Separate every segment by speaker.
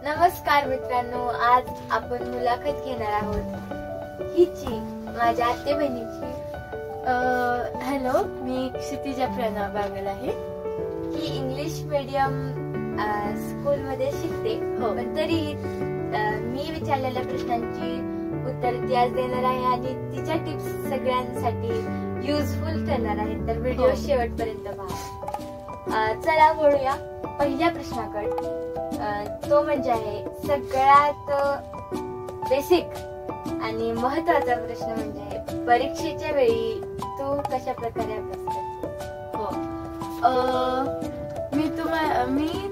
Speaker 1: नमस्कार मित्रांनो, आज आपण मुलाखत घेणार आहोत हिची माझ्या आत्ते बहिणीची.
Speaker 2: हॅलो, मी क्षितिजा प्रणव बागल आहे.
Speaker 1: ही इंग्लिश मीडियम स्कूल मध्ये शिकते. पण तरी मी विचारलेल्या प्रश्नांची उत्तर ती आज देणार आहे आणि तिच्या टिप्स सगळ्यांसाठी युजफुल ठरणार आहेत. तर व्हिडिओ शेवटपर्यंत पहा. चला बोलूया पहिल्या प्रश्नाकडे. तो म्हणजे आहे सगळ्यात बेसिक आणि महत्वाचा प्रश्न म्हणजे परीक्षेच्या वेळी तू कशा प्रकारे अभ्यास करते?
Speaker 2: मी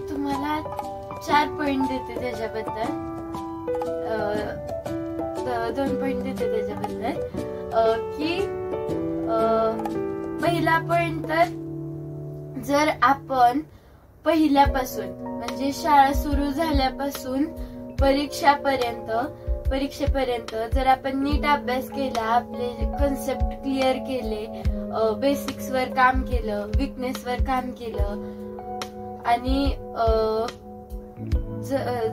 Speaker 2: तुम्हाला 4 पॉइंट देते त्याच्याबद्दल. 2 पॉइंट देते त्याच्याबद्दल की पहिला पॉइंट तर जर आपण पहिल्यापासून म्हणजे शाळा सुरू झाल्यापासून परीक्षेपर्यंत जर आपण नीट अभ्यास केला, आपले कन्सेप्ट क्लिअर केले, बेसिक्स वर काम केलं, विकनेस वर काम केलं आणि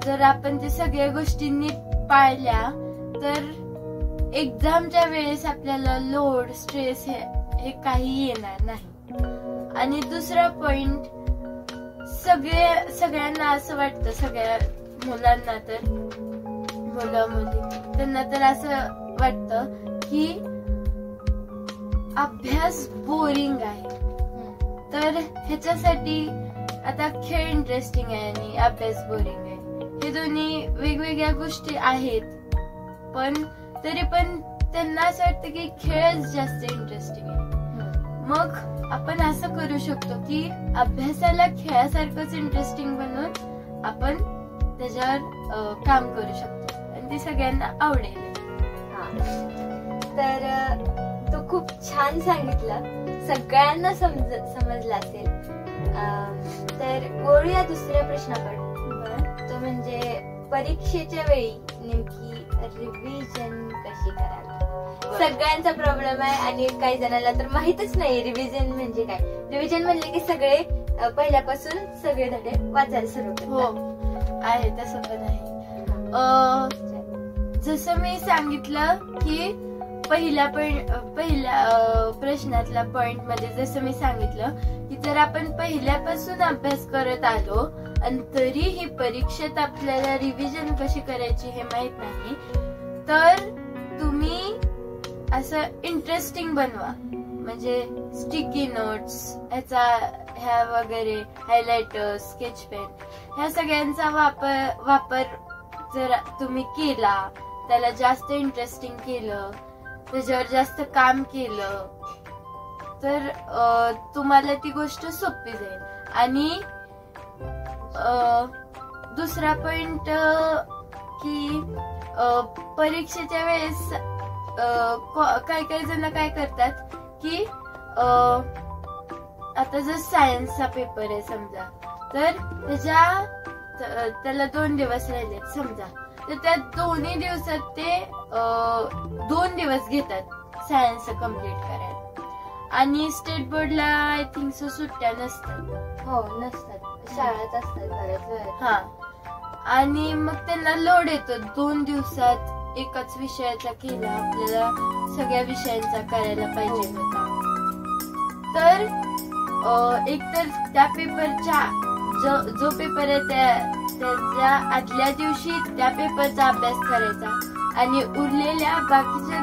Speaker 2: जर आपण ते सगळ्या गोष्टी नीट पाळल्या तर एक्झामच्या वेळेस आपल्याला लोड स्ट्रेस हे काही येणार नाही. आणि दुसरा पॉइंट, सगळ्यांना असं वाटतं, सगळ्या मुलांना तर मुली त्यांना तर असं वाटतं की अभ्यास बोरिंग आहे. तर ह्याच्यासाठी आता खेळ इंटरेस्टिंग आहे आणि अभ्यास बोरिंग आहे, हे दोन्ही वेगवेगळ्या गोष्टी आहेत. पण तरी पण त्यांना असं वाटतं की खेळच जास्त इंटरेस्टिंग आहे. मग आपण असं करू शकतो की अभ्यासाला खेळासारखंच इंटरेस्टिंग बनवून आपण त्याच्यावर काम करू शकतो आणि ते सगळ्यांना आवडेल.
Speaker 1: तर तू खूप छान सांगितलं, सगळ्यांना समजलं असेल. तर बोलूया दुसऱ्या प्रश्नाकडे. तो म्हणजे परीक्षेच्या वेळी नेमकी रिव्हिजन कशी करावी? सगळ्यांचा प्रॉब्लेम आहे आणि काही जणांना तर माहितच नाही रिव्हिजन म्हणजे काय. रिव्हिजन म्हणले की सगळे पहिल्यापासून सगळे धडे वाचायला सुरू करतात.
Speaker 2: आहे तसं पण आहे. जसं मी सांगितलं की पहिल्या प्रश्नातल्या पॉइंट मध्ये जसं मी सांगितलं की जर आपण पहिल्यापासून अभ्यास करत आलो आणि तरीही परीक्षेत आपल्याला रिव्हिजन कशी करायची हे माहित नाही, तर तुम्ही असं इंटरेस्टिंग बनवा. म्हणजे स्टिकी नोट्स ह्या वगैरे, हायलायटर्स, स्केच पेन, ह्या सगळ्यांचा वापर जर तुम्ही केला, त्याला जास्त इंटरेस्टिंग केलं, त्याच्यावर जास्त काम केलं तर तुम्हाला ती गोष्ट सोपी जाईल. आणि दुसरा पॉइंट की परीक्षेच्या वेळेस काही जण काय करतात की आता जर सायन्सचा पेपर आहे समजा, तर त्याला 2 दिवस राहिले समजा, तर त्या दोन्ही दिवसात ते 2 दिवस घेतात सायन्स कम्प्लीट करायला. आणि स्टेट बोर्डला आय थिंक सो सुट्ट्या नसतात.
Speaker 1: हो, नसतात, शाळेत असतात बऱ्याच.
Speaker 2: आणि मग त्यांना लोड येतो 2 दिवसात एकाच विषयाचा केला, आपल्याला सगळ्या विषयांचा करायला पाहिजे होता. तर एकतर त्या पेपरच्या जो पेपर आहे त्याच्या आदल्या दिवशी त्या पेपरचा अभ्यास करायचा आणि उरलेल्या बाकीच्या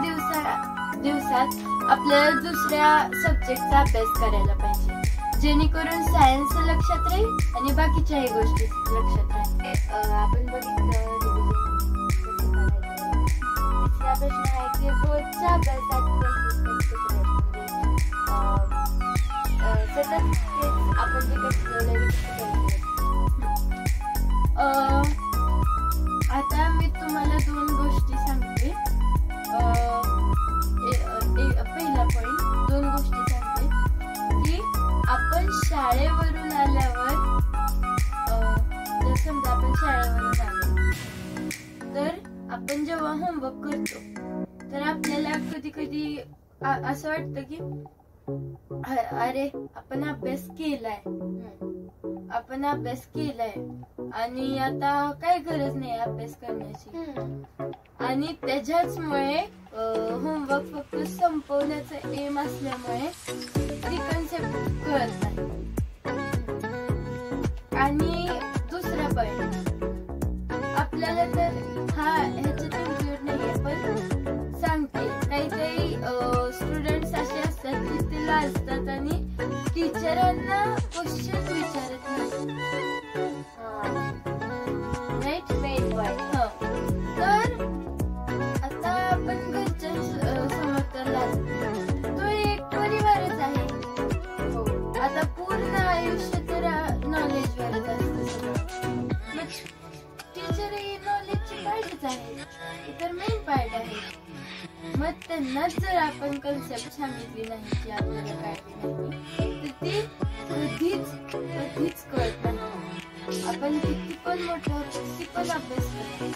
Speaker 2: दिवसात आपल्याला दुसऱ्या सब्जेक्टचा अभ्यास करायला पाहिजे, जेणेकरून सायन्स लक्षात राहील आणि बाकीच्याही गोष्टी लक्षात राहील.
Speaker 1: आपण बघितलं तिसरा प्रश्न आहे की रोजच्या अभ्यासात सतत आपण जे
Speaker 2: आता मी तुम्हाला 2 गोष्टी सांगते. पहिला पॉइंट, 2 गोष्टी सांगते की आपण शाळेवरून आल्यावर, जर समजा आपण शाळेवरून आलो तर आपण जेव्हा होमवर्क करतो तर आपल्याला कधी असं वाटतं की अरे आपण अभ्यास केलाय, आपण अभ्यास केलाय आणि आता काय गरज नाही अभ्यास करण्याची, आणि त्याच्याचमुळे होमवर्क फक्त संपवण्याचा एम असल्यामुळे ती कन्सेप्ट कळत नाही. आणि दुसरा पॉइंट, आपल्याला तर ह्याच्यात इन्क्लूड नाहीये पण सांगते, काही काही स्टुडंट्स असे असतात की ते लाजतात आणि टीचरांना क्वेश्चन विचारत नाही. राईट? तर आता आपण घरच्या समोर तर लाजतो, तो एक परिवारच आहे. आता पूर्ण आयुष्य तर नॉलेजवरच असतं. मग टीचर ही नॉलेजची पार्टच आहे, तर मेन पार्ट आहे. मग त्यांनाच जर आपण कन्सेप्ट सांगितली नाही की आपल्याला कळली नाही, तर ती कधीच कळत नाही. आपण किती पण मोठं किती पण अभ्यास करतो,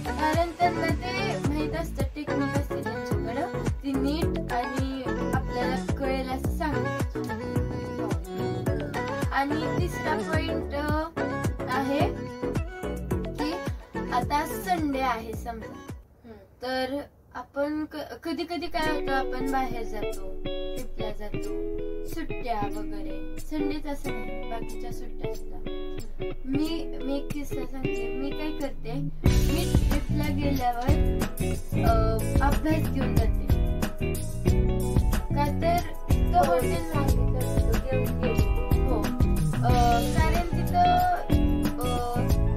Speaker 2: कारण त्यांना ते माहित असतं, टेक्निक असते त्यांच्याकडं, ती नीट आणि आपल्याला कळेल असं सांगतात. आणि तिसरा पॉइंट आहे की आता संडे आहे समजा, तर आपण कधी कधी काय होतं, आपण बाहेर जातो, ट्रिपला जातो, सुट्ट्या वगैरे. संडेच असं नाही, बाकीच्या सुट्ट्या सुद्धा. मी एक किस्सा सांगते. मी काय करते, मी ट्रिपला गेल्यावर अभ्यास घेऊन जाते. का तर तिथं हॉटेल हो, कारण तिथं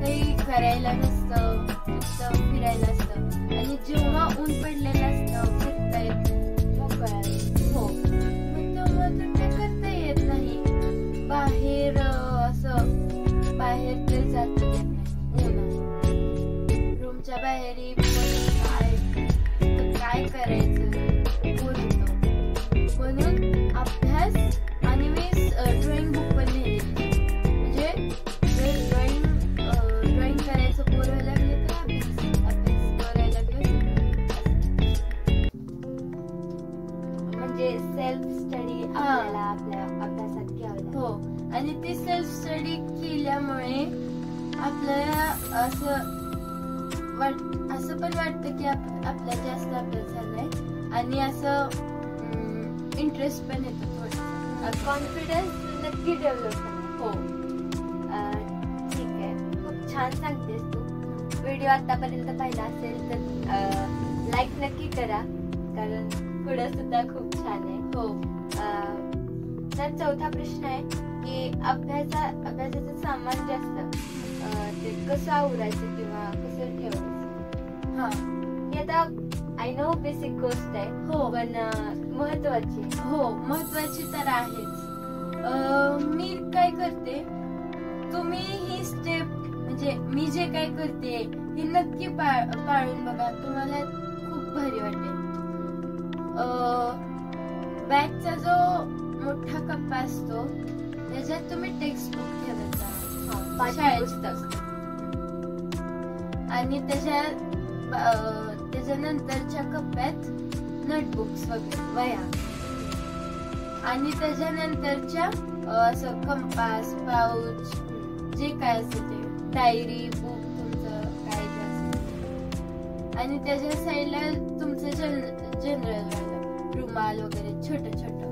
Speaker 2: काही करायला नसतं, तिथं फिरायला असतं, आणि जेव्हा ऊन पडलेलं असतं फिरता येत हो, मग तेव्हा तर ते करता येत नाही. बाहेर तर जाता येत नाही उन्हात. रूमच्या बाहेर काय करायचं बोलतो. म्हणून अभ्यास, आणि मी ड्रॉइंग बुक पण लिहिली, म्हणजे जर ड्रॉइंग करायचं बोर व्हायला लागलं तर अभ्यास करायला लागलं.
Speaker 1: म्हणजे सेल्फ स्टडी आपल्याला आपल्या अभ्यासात घ्यावं.
Speaker 2: हो, आणि ती सेल्फ स्टडी केल्यामुळे आपल्याला असं पण वाटतं की आपला जास्त अभ्यास झालाय, आणि असं इंटरेस्ट पण येतो थोडा.
Speaker 1: कॉन्फिडन्स नक्की डेव्हलप
Speaker 2: हो.
Speaker 1: ठीक आहे, खूप छान सांगतेस तू. व्हिडिओ आतापर्यंत पाहिला असेल तर लाईक नक्की करा, कारण पुढे सुद्धा खूप छान आहे.
Speaker 2: हो.
Speaker 1: तर चौथा प्रश्न आहे की अभ्यासाचं सामान जे असतं ते कसं आवरायचं किंवा कसं ठेवायचं. हे आता आय नो बेसिक गोष्ट आहे,
Speaker 2: हो,
Speaker 1: पण
Speaker 2: महत्वाची तर आहेच. मी काय करते, तुम्ही ही स्टेप, म्हणजे मी जे काय करते हे नक्की पाळून बघा, तुम्हाला खूप भारी वाटेल. बॅगचा जो मोठा कप्पा असतो त्याच्यात तुम्ही टेक्स्टबुक ठेवत जा, शाळेत पुस्तक, आणि त्याच्यानंतरच्या कप्प्यात नोटबुक्स वगैरे, वह्या, आणि त्याच्यानंतरच्या असं कंपास, पाऊच, जे काय असेल ते, डायरी, बुक, तुमचं काय जे असेल, आणि त्याच्या साईडला तुमचं जनरल रुमाल वगैरे छोटं छोटं.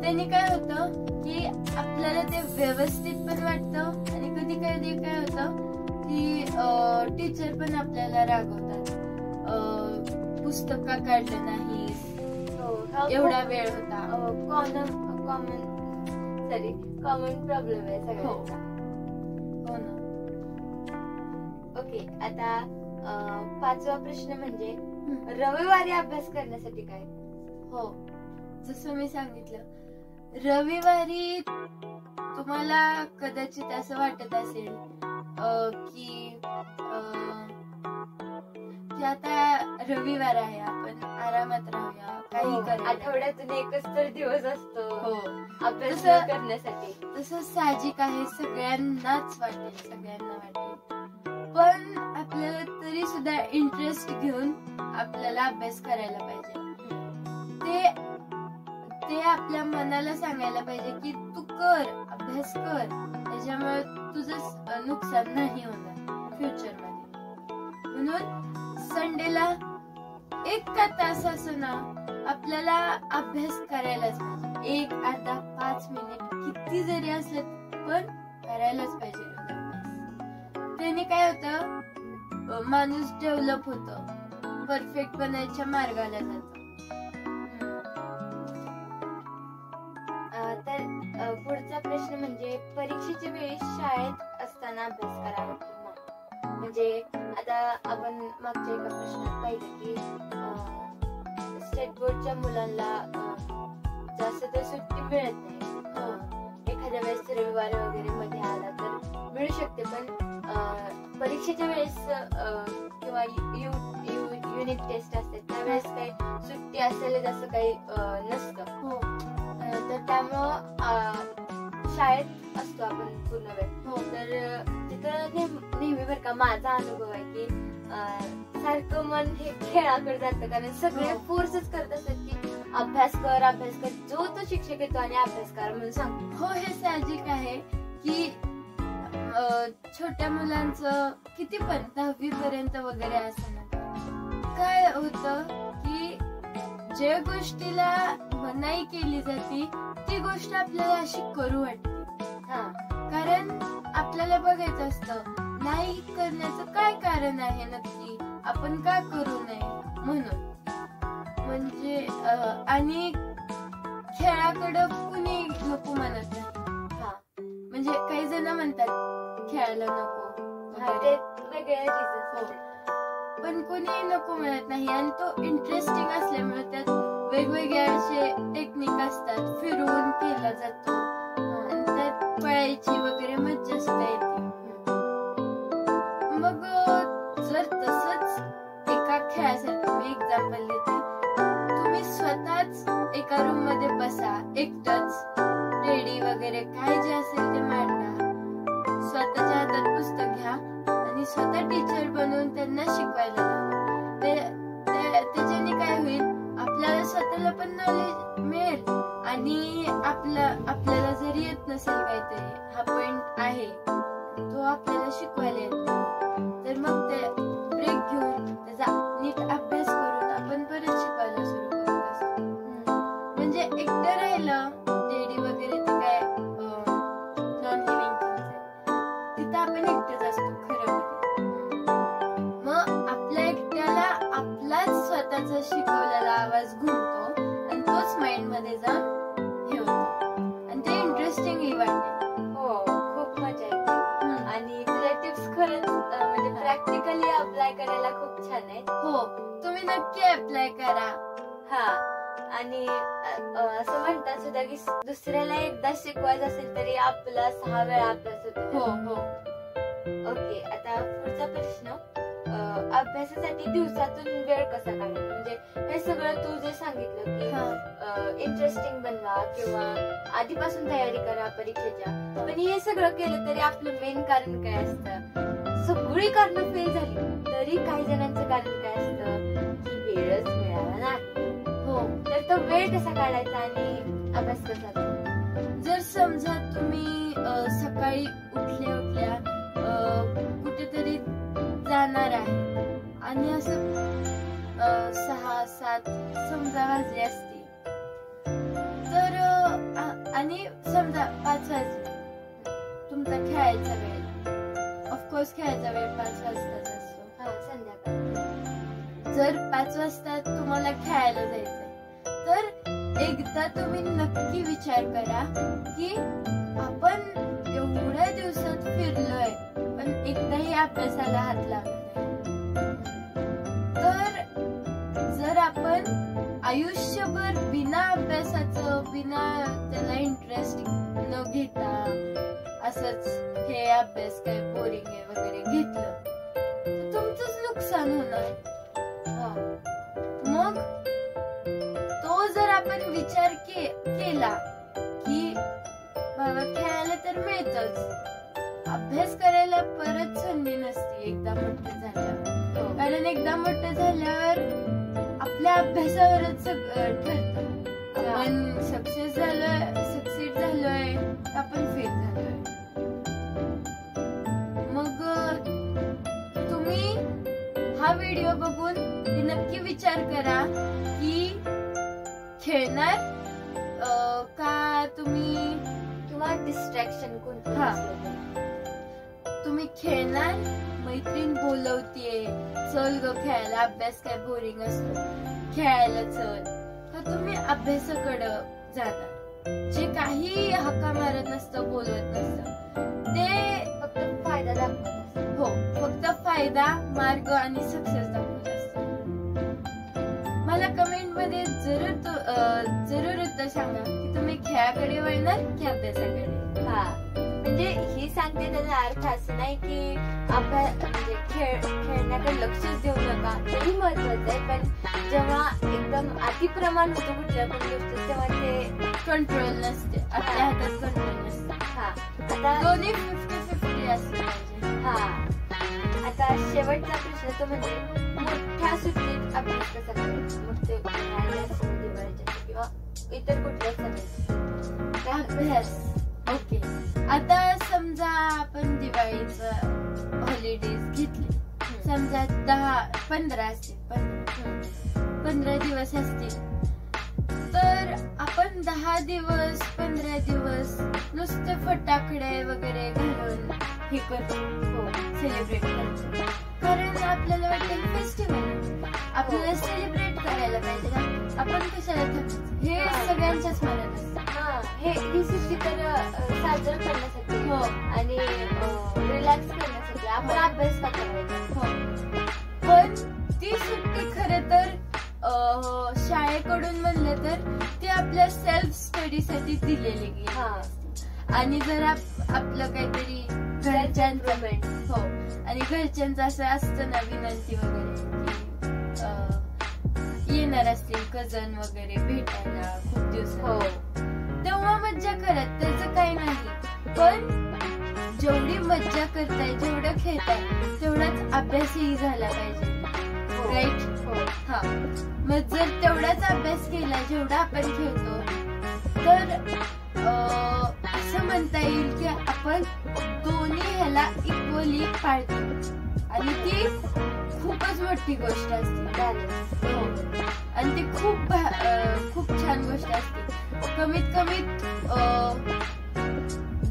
Speaker 2: त्यांनी काय होतं की आपल्याला ते व्यवस्थित पण वाटतं, आणि कधी कधी काय होतं की टीचर पण आपल्याला रागवतात, पुस्तक का काढलं नाहीस, एवढा वेळ होता.
Speaker 1: कॉमन प्रॉब्लेम आहे सगळ्यांचा.
Speaker 2: हो ना.
Speaker 1: ओके, आता पाचवा प्रश्न म्हणजे रविवारी अभ्यास करण्यासाठी काय.
Speaker 2: हो, जसं मी सांगितलं, रविवारी तुम्हाला कदाचित असं वाटत असेल की आता रविवार आहे, आपण आरामात राहूया, काही करूया.
Speaker 1: आठवड्यातून एकच तर दिवस असतो
Speaker 2: हो
Speaker 1: अभ्यास करण्यासाठी.
Speaker 2: तसं साहजिक आहे, सगळ्यांना वाटेल. पण आपल्याला तरी सुद्धा इंटरेस्ट घेऊन आपल्याला अभ्यास करायला पाहिजे. ते आपल्या मनाला सांगायला पाहिजे की तू कर, अभ्यास कर, त्याच्यामुळे तुझं नुकसान नाही होणार फ्युचर मध्ये. म्हणून संडेला 1 तास असं ना आपल्याला अभ्यास करायलाच पाहिजे. 1 अर्धा 5 मिनिट किती जरी असलं पण करायलाच पाहिजे अभ्यास. त्याने काय होतं, माणूस डेव्हलप होतो, परफेक्ट बनायच्या मार्गाला जातो.
Speaker 1: तर पुढचा प्रश्न म्हणजे परीक्षेच्या वेळी शाळेत असताना अभ्यास करावा किंवा, म्हणजे आता आपण मागच्या एका प्रश्नात पाहिलं की स्टेट बोर्डच्या मुलांना जास्त तर सुट्टी मिळत नाही. एखाद्या वेळेस रविवार वगैरे मध्ये आला तर मिळू शकते, पण परीक्षेच्या वेळेस किंवा युनिट टेस्ट असते त्यावेळेस काही सुट्टी असेल असं काही नसतं. तर त्यामुळं शाळेत असतो आपण पूर्ण वेळ. तर तिथं नेहमी बरं का माझा अनुभव आहे की सारखं मन हे खेळाकडे जातं, कारण सगळे फोर्सच करत असतात की अभ्यास कर. जो तो शिक्षक येतो आणि अभ्यास कर म्हणून सांगतो.
Speaker 2: हो, हे साहजिक आहे की छोट्या मुलांचं किती पण 10वी पर्यंत वगैरे असं ना काय होतं की जे गोष्टीला मनाई केली जाते ती गोष्ट आपल्याला अशी करू वाटते. कारण आपल्याला बघायचं असतं नाही करण्याचं काय कारण आहे नक्की, आपण का करू नये म्हणून. म्हणजे आणि खेळाकडं कुणी नको म्हणत नाही. म्हणजे काही जण म्हणतात खेळायला नको,
Speaker 1: ते वेगळे रिझन्स,
Speaker 2: पण कोणी नको म्हणत नाही. आणि तो इंटरेस्टिंग असल्यामुळे त्यात वेगवेगळे असे टेक्निक असतात, फिरून केला जातो आणि त्यात पळायची वगैरे मज्जा सुद्धा येते. मग जर तसंच एका खेळासाठी मी एक्झाम्पल देते, तुम्ही स्वतःच एका रूम मध्ये बसा, एकटंच रेडी वगैरे काय जे असेल ते मांडा, स्वतःच्या हातात पुस्तक घ्या आणि स्वतः टीचर बनवून त्यांना शिकवायला लावा. त्याच्याने काय होईल, आपल्याला स्वतःला पण नॉलेज मिळेल आणि आपल्याला जरी येत नसेल काहीतरी, हा पॉइंट आहे तो आपल्याला शिकवायला येतो, तर मग ते ब्रेक घेऊन त्याचा नीट अभ्यास करून आपण परत शिकवायला सुरू करत असतो. म्हणजे एकटं राहिलं डेडी वगैरे ते काय नॉन लिव्हिंग थिंग्स तिथं आपण एकटेच असतो खरं मध्ये. मग आपल्या एकट्याला आपलाच स्वतःचा शिकवलेला आवाज घुमतो आणि तोच माइंड मध्ये जाऊन हे होतो आणि ते इंटरेस्टिंगही वाटते.
Speaker 1: हो, खूप मजा येते. आणि तुझ्या टिप्स खरंच म्हणजे प्रॅक्टिकली अप्लाय करायला खूप छान आहेत.
Speaker 2: हो, तुम्ही नक्की अप्लाय करा.
Speaker 1: आणि असं म्हणतात सुद्धा की दुसऱ्याला एकदा शिकवायचं असेल तरी आपला 6 वेळा अभ्यास होतो.
Speaker 2: हो.
Speaker 1: ओके, आता पुढचा प्रश्न, अभ्यासासाठी दिवसातून वेळ कसा काढायचा? म्हणजे हे सगळं तू जे सांगितलं की इंटरेस्टिंग बनवा किंवा आधीपासून तयारी करा परीक्षेच्या, पण हे सगळं केलं तरी आपलं मेन कारण काय असतं? सगळी कारणं फेल झाली तरी काही जणांचं कारण काय असतं की वेळच मिळाला नाही.
Speaker 2: हो,
Speaker 1: तर तो वेळ कसा काढायचा आणि अभ्यास कसा करायचा?
Speaker 2: जर समजा तुम्ही सकाळी उठल्या कुठेतरी जाणार आहे आणि असं 6-7 समजा वाजले असतील, तर आणि समजा 5 वाजले, तुमचा खेळायचा वेळ, ऑफकोर्स खेळायचा वेळ 5 वाजताच असतो
Speaker 1: संध्याकाळी.
Speaker 2: जर 5 वाजता तुम्हाला खेळायला जायचंय तर एकदा तुम्ही नक्की विचार करा की आपण एवढ्या दिवसात फिरलोय पण एकदाही अभ्यासाला हात लावला नाही. तर जर आपण आयुष्यभर बिना अभ्यासाचं, बिना त्याला इंटरेस्ट न घेता असंच हे अभ्यास काय बोरिंग आहे वगैरे घेतलं तर तुमचंच नुकसान होणार. मग तो जर आपण विचार केला की बाबा खेळायला तर मिळतच, अभ्यास करायला परत संधी नसते एकदा मोठं झाल्यावर. कारण एकदा मोठं झाल्यावर आपल्या अभ्यासावरच ठरतं. आपण सक्सेस झालोय, सक्सीड झालोय, आपण फेल झालोय. व्हिडिओ बघून नक्की विचार करा की खेळणार का तुम्ही,
Speaker 1: किंवा डिस्ट्रॅक्शन कोणतं
Speaker 2: हा.
Speaker 1: असलं तरी.
Speaker 2: तुम्ही खेळणार, मैत्रीण बोलवतीये चल ग खेळायला, अभ्यास काय बोरिंग असतो खेळायला चल, का तुम्ही अभ्यासाकडे जाणार. जे काही हाका मारत नसतं, बोलवत नसतं, ते
Speaker 1: फक्त फायदा दाखवत असतं.
Speaker 2: हो फक्त फायदा, मार्ग आणि सक्सेस दाखवत असतं. मला कमेंट मध्ये जरूर उत्तर सांगा की तुम्ही खेळाकडे वळणार की अभ्यासाकडे.
Speaker 1: हा, म्हणजे ही सांगते त्याचा अर्थ असं नाही की म्हणजे खेळण्याकडे लक्षच देऊ नका, तरी महत्वाचं आहे. पण जेव्हा एकदम अतिप्रमाण होतं कुठल्या पण गोष्टीत तेव्हा ते
Speaker 2: कंट्रोल नसते, आपल्या हातात कंट्रोल नसते.
Speaker 1: हा, आता
Speaker 2: दोन्ही 50-50 असले पाहिजे.
Speaker 1: हा, आता शेवटचा प्रश्न तो म्हणजे मोठ्या सुट्टीत अभ्यास कसा करायचा. मग ते उन्हाळ्याच्या असो, दिवाळीच्या असो, किंवा इतर कुठल्याच सणात
Speaker 2: अभ्यास. ओके, आता समजा आपण दिवाळीचं हॉलिडेज घेतले, समजा 10-15 असतील, 15 दिवस असतील, तर आपण 10 दिवस 15 दिवस नुसते फटाकडे वगैरे घालून हे करतो, सेलिब्रेट करतो. कारण आपल्याला वाटतं फेस्टिवल आपल्याला सेलिब्रेट करायला पाहिजे ना, आपण कशाला थांबायचं, हे सगळ्यांच्याच मनात असतं.
Speaker 1: ही सुट्टी तर साजरं करण्यासाठी
Speaker 2: हो,
Speaker 1: आणि रिलॅक्स करण्यासाठी, आपण अभ्यास का करायचा.
Speaker 2: हो, पण ती सुट्टी खरं तर शाळेकडून म्हणलं तर ती आपल्या सेल्फ स्टडीसाठी दिलेली गेली. आणि जर आपलं काहीतरी घरच्यांचं, हो, आणि घरच्यांचं असं असतं ना विनंती वगैरे की येणार असतील कझन वगैरे भेटायला खूप दिवस, तेव्हा मज्जा करत, त्याचं काही नाही. पण जेवढी मज्जा करताय, जेवढं खेळताय, तेवढाच अभ्यासही झाला पाहिजे, राईट. हा, मग जर तेवढाच अभ्यास केला जेवढा आपण खेळतो, तर असं म्हणता येईल की आपण दोन्ही ह्याला इक्वली पाळतो, आणि ती खूपच मोठी गोष्ट असते. आणि ती खूप छान गोष्ट असते. कमीत कमी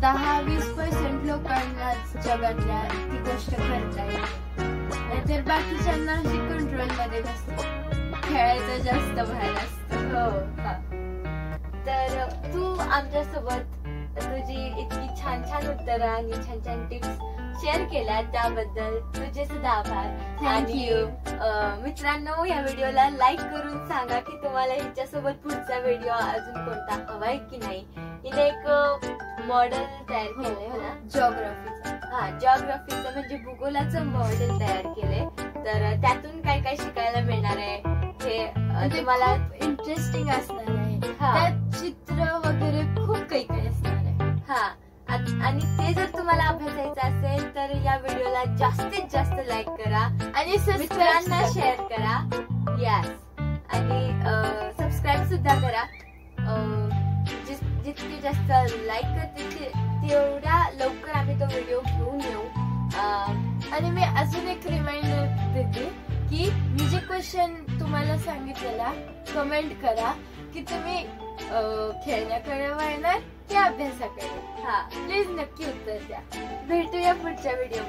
Speaker 2: 10-20% लोकांना जगातल्या ती गोष्ट करता येते, नाहीतर बाकीच्यांना अशी कंट्रोल मध्ये नसते, खेळायचं जास्त भार असतं.
Speaker 1: तर तू आमच्यासोबत तुझी इतकी छान छान उत्तरं आणि छान छान टिप्स शेअर केल्या त्याबद्दल तुझे सुद्धा आभार.
Speaker 2: थँक्यू.
Speaker 1: मित्रांनो, या व्हिडिओला लाईक करून सांगा की तुम्हाला हिच्यासोबत पुढचा व्हिडिओ अजून कोणता हवाय की नाही. हिने एक मॉडेल तयार केलंय हो ना,
Speaker 2: जिओग्राफीचं.
Speaker 1: जिओग्राफीचं म्हणजे भूगोलाचं मॉडेल तयार केलंय. तर त्यातून काय काय शिकायला मिळणार आहे हे तुम्हाला
Speaker 2: इंटरेस्टिंग असणार आहे. त्यात चित्र वगैरे खूप काही काही असणार आहे.
Speaker 1: हा, आणि ते जर तुम्हाला अभ्यासायचं असेल तर या व्हिडिओला जास्तीत जास्त लाईक करा आणि मित्रांना शेअर करा. यस, आणि सबस्क्राईब सुद्धा करा. जितके जास्त लाईक करतील तेवढ्या लवकर आम्ही तो व्हिडिओ घेऊन येऊ.
Speaker 2: आणि मी अजून एक रिमाइंडर देते की मी जे क्वेश्चन तुम्हाला सांगितलेला कमेंट करा की तुम्ही खेळण्याकडे वळणार की अभ्यासाकडे.
Speaker 1: हा,
Speaker 2: प्लीज नक्की उत्तर द्या.
Speaker 1: भेटूया पुढच्या व्हिडिओ.